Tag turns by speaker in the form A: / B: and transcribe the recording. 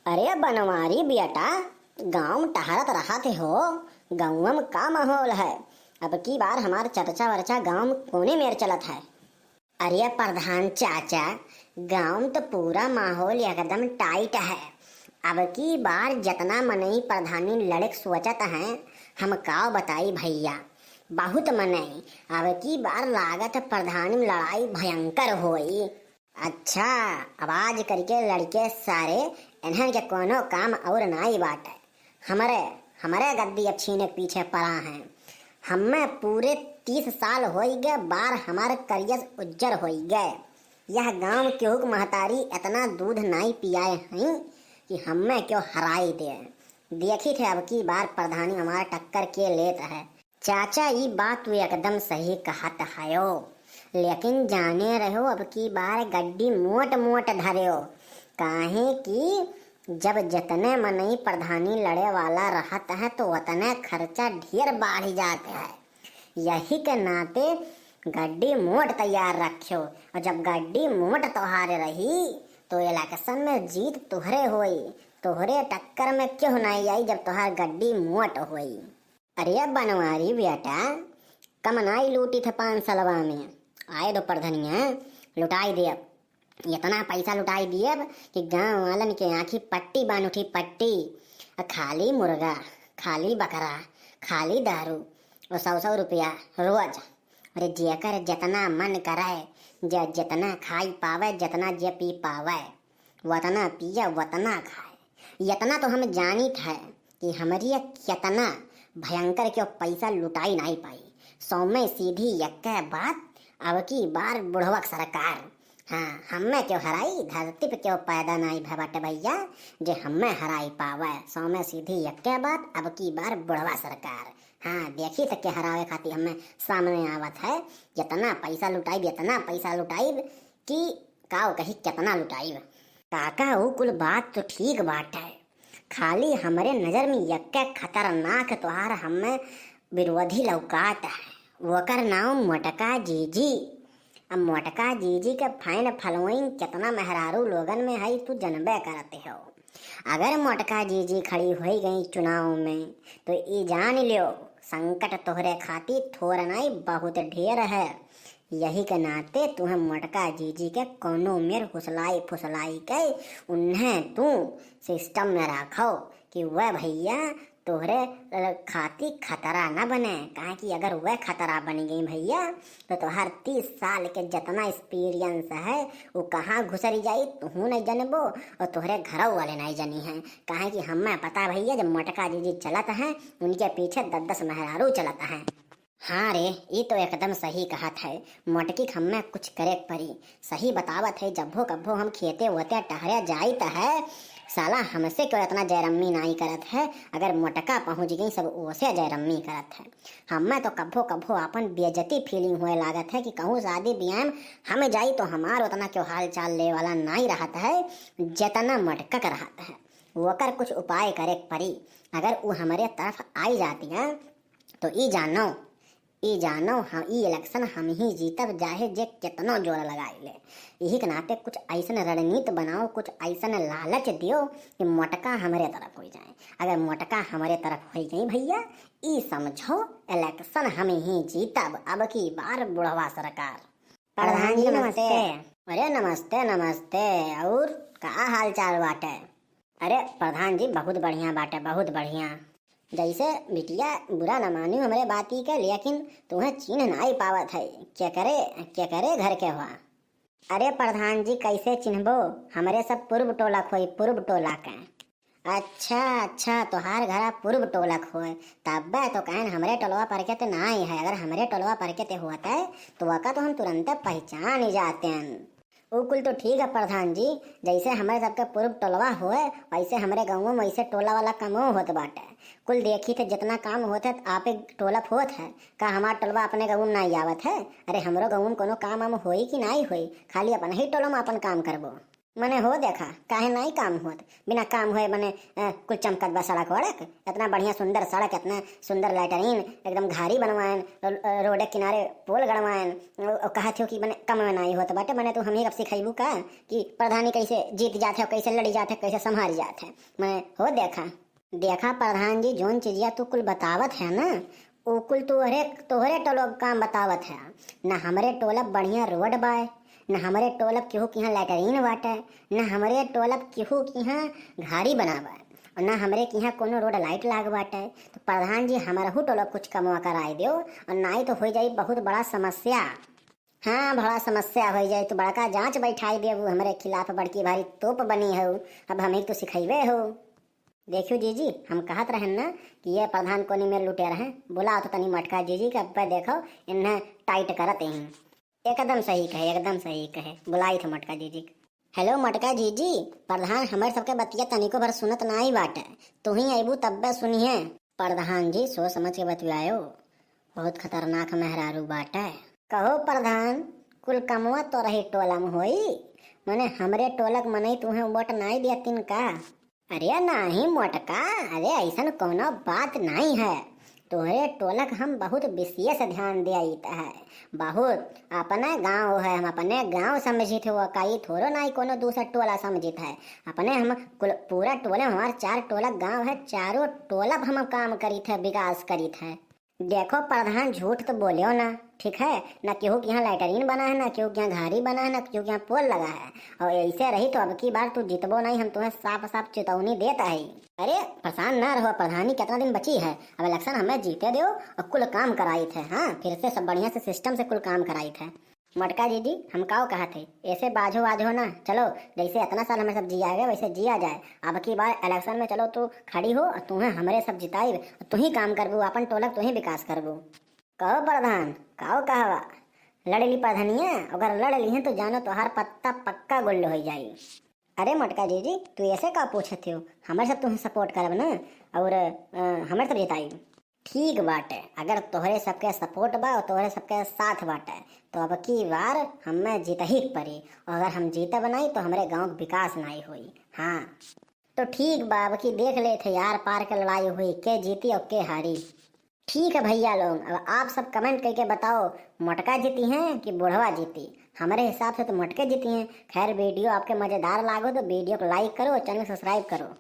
A: अरे बनवारी बेटा, गांव में टहरत रहते हो। गाँव में का माहौल है? अब की बार हमार चर्चा वर्चा गांव में कोने मेर चलत है। अरे प्रधान चाचा, गांव में तो पूरा माहौल एकदम टाइट है। अब की बार जितना मनई प्रधानी लड़े सोचत हैं, हम का बताई भैया, बहुत मनई। अब की बार लागत प्रधानी में लड़ाई भयंकर होई। अच्छा, आवाज करके लड़के सारे इन्हन के कोनो काम और नाई बाटे। हमारे हमारे गद्दी अब छीने के पीछे पड़ा है। हमें पूरे 30 साल हो गए, बार हमारे करियर उज्जर हो गए। यह गांव केहू के महतारी इतना दूध नहीं पियाए हैं कि हमें क्यों हराई दे। देखी थे अब की बार प्रधानी हमारा टक्कर के लेता है। चाचा, ये बात तू एकदम सही कहत है, लेकिन जाने रहो अब की बार गड्डी मोट मोट धरे। काहे कि जब जितने मनई प्रधानी लड़े वाला रहत है तो उतने खर्चा ढेर बढ़ जाते हैं। यही के नाते गड्डी मोट तैयार रखियो, और जब गड्डी मोट तुम्हारे रही तो इलेक्शन में जीत तुहरे होई। तुहरे टक्कर में क्यों नहीं आई जब तुहार गड्डी मोट होई। अरे बनवारी बेटा, कम नाई लूटी थे 5 सालवा में। आए दो प्रधनिया, लुटाई दे। इतना पैसा लुटाई दिए कि गांव वालन के आँखी पट्टी बान उठी पट्टी। खाली मुर्गा, खाली बकरा, खाली दारू और 100 रुपया रोज। अरे जेकर जितना मन करे, जितना खाई पावे, जितना जे पी पावे, वतना पिए वतना खाए। इतना तो हम जानित है कि हमारी कितना भयंकर क्यों पैसा लुटाई नहीं पाई। 100 में सीधी एक बात, अब की बार बुढ़वा सरकार, हाँ हमें क्यों हराई, धरती पे क्यों पैदा नहीं भटे भैया जे हमें हराई पावे। 100 में सीधी एक बात, अब की बार बुढ़वा सरकार। हाँ देखी तक के हरावे खातिर हमें सामने आवत है। जितना पैसा लुटाई, इतना पैसा लुटाई कि काओ कही कितना लुटाई। काका वो कुल बात तो ठीक बात है, खाली हमारे नजर में एक खतरनाक तोहार हमें विरोधी लौकात है। वोकर नाम मोटका जीजी। अब मोटका जीजी के फाइन फलवाइन कितना मेहरारू लोगन में है तू जनबे करते हो। अगर मोटका जीजी खड़ी हो गई चुनाव में तो ये जान लियो, संकट तोहरे खातिर थोड़ा नहीं बहुत ढेर है। यही के नाते तुम्हें मोटका जीजी के कोनो मेर फुसलाई फुसलाई के उन्हें तू सिस्टम में रखो कि वह भैया तोहरे खातिर खतरा न बने। कहा कि अगर वह खतरा बन गई भैया तो हर 30 साल के जितना एक्सपीरियंस है वो कहाँ घुसरी जाई तू नहीं जनबो और तोहरे घर वाले नहीं जनी है। कहा कि हमें पता भैया जब मोटका जीजी चलत है उनके पीछे 10-10 मेहरारू चलत है। हाँ रे, ये तो एकदम सही कहत है। मोटकी हमें कुछ करे परी, सही बतावत है। जब्भो कब्भो हम खेते होते टहरे जाइत है, साला हमसे क्यों इतना जयरम्मी नहीं करत है। अगर मोटका पहुंच गई सब ओसे जयरम्मी करत है। हमें तो कब्भो कब्भो अपन बेइज्जती फीलिंग हुए लागत है कि कहूँ शादी ब्याह हमें जाई तो हमार उतना क्यों हाल चाल ले वाला नहीं रहता है जितना मोटका का रहता है। वो कर कुछ उपाय करे परी। अगर वो हमारे तरफ आई जाती है तो ई जानो हम ई इलेक्शन हम ही जीतब, चाहे जे कितना जोर लगाई ले। यही के नाते कुछ ऐसा रणनीति बनाओ, कुछ ऐसा लालच दियो कि मोटका हमारे तरफ हो जाए। अगर मोटका हमारे तरफ हो गई भैया, ई समझो इलेक्शन हम ही जीतब, अब की बार बुढ़वा सरकार। प्रधान जी नमस्ते। अरे नमस्ते नमस्ते, और का हाल चाल बाटे? अरे प्रधान जी बहुत बढ़िया बाटे, बहुत बढ़िया। जैसे बिटिया बुरा न मानी हमारे बाती के, लेकिन तुम्हें चिन्ह नहीं पावत है। क्या करे घर के हुआ? अरे प्रधान जी कैसे चिन्हबो, हमारे सब पूर्व टोलक होई, पूर्व टोलक है। अच्छा तोहार घर पूर्व टोलक होए, तब तो कहन हमरे टोलवा पर के नहीं है। अगर हमरे टोलवा पर के होता है तो वका तो हम तुरंत पहचान ही जाते हैं। वो कुल तो ठीक है प्रधान जी, जैसे हमारे सबके पूर्व टोलवा हुए वैसे हमारे गाँव में वैसे टोला वाला कमो होत बाटे। कुल देखी थे जितना काम होता है आप एक टोला होत है का हमारा टोलवा अपने गाँव में नहीं आवत है। अरे हमारो गाँव में कोनो काम होई कि नहीं होई, खाली अपन ही टोला में अपन काम करबो। मने हो देखा काहे नहीं काम होत, बिना काम हुए मने कुल चमकत बा सड़क वड़क, इतना बढ़िया सुंदर सड़क, इतना सुंदर लैटरीन, एकदम घारी बनवाएन, रोड के किनारे पोल गड़वाएन, और कहत हो कि मने कम में नहीं होत बाटे। मने तू हम ही कब सिखाइबू का कि प्रधानी कैसे जीत जाते हो, कैसे लड़ी जाते, कैसे संभाल जाते। मने हो देखा देखा प्रधान जी जोन चीजिया तू कुल बतावत है ना, वो कुल तोहरे टोलो काम बतावत है। न हमरे टोलब बढ़िया रोड बाय, न हमरे टोलब केहू के यहाँ लैटरीन बाटे, न हमरे टोलब केहू के यहाँ घारी बनावा, और न हमरे के यहाँ कोनो रोड लाइट लाग बाटे। तो प्रधान जी हमारा टोलब कुछ कमवा कराए दो, और नहीं तो हो जाई बहुत बड़ा समस्या। हाँ बड़ा समस्या हो जाए तो बड़का जांच बैठाई दे, हमारे खिलाफ बड़की भारी तोप बनी हो। अब हमें तो सिखाइबे हो। देखियो जीजी हम कहत रहन ना कि ये प्रधान कोनी मेरे लुटे रहे, बोला तो तनी मटका जीजी का पे देखो इन्हें टाइट करत हैं। एकदम सही कहे, एकदम सही कहे, बुलाई थे मटका जीजी। हेलो मटका जीजी, प्रधान हमारे सबके बतिया तनिको भर सुनत नहीं बाटे, तू ही अबू तब्बे सुनिए। प्रधान जी सोच समझ के बतियायो, बहुत खतरनाक मेहरारू बाटे। कहो प्रधान कुल कमवा तो रही टोला में होई, मने हमरे टोलक मनई तुम्हें वोट नहीं दिया तीन का। अरे नहीं मोटका, अरे ऐसा कोनो बात नहीं है, तोहरे टोलक हम बहुत विशेष ध्यान दिया है, बहुत अपने गांव है, हम अपने गांव समझित हो, कई थोड़ो नहीं कोनो दूसरा टोला समझित है। अपने हम पूरा टोला हमारे 4 टोलक गांव है, चारों टोला हम काम करीत है, विकास करीत है। देखो प्रधान झूठ तो बोलियो ना, ठीक है ना, केहू के यहाँ लैटरीन बना है, ना केहू के यहाँ घारी बना है, ना केहू के यहाँ पोल लगा है, और ऐसे रही तो अब की बार तू जितबो नहीं, हम तुम्हें साफ साफ चेतावनी देता है। अरे परेशान ना रहो, प्रधानी कितना दिन बची है, अब इलेक्शन हमें जीते दो और कुल काम कराई थे। हाँ फिर से सब बढ़िया से सिस्टम से कुल काम कराई थे। मटका जी हम काओ कहा थे ऐसे बाजो बाजो ना, चलो जैसे इतना साल हमें सब जिया गए वैसे जिया जाए। अब की बार इलेक्शन में चलो तू खड़ी हो, तुम्हें हमारे सब जिताई, तू ही काम करबू, अपन टोलक तू ही विकास करबू। कहो प्रधान काओ कहवा लड़ ली प्रधानिया, अगर लड़ ली है तो जानो तो हर पत्ता पक्का गुल्ल हो जाई। अरे मटका जी तू ऐसे का पूछते हो, हमारे सब तुम्हें सपोर्ट करब ना, और हमारे सब जिताई। ठीक बाटे, अगर तोहरे सबके सपोर्ट बा और तोहरे सबके साथ बाटे तो अब की बार हमें जीत ही पड़ी, और अगर हम जीते बनाई तो हमारे गांव का विकास नहीं हुई। हाँ तो ठीक बा, अब की देख ले थे यार पार के लड़ाई हुई, के जीती और के हारी। ठीक है भैया लोग, अब आप सब कमेंट करके बताओ मटका जीती हैं कि बुढ़वा जीती। हमारे हिसाब से तो मटके जीती हैं। खैर वीडियो आपके मज़ेदार लागो तो वीडियो को लाइक करो और चैनल सब्सक्राइब करो।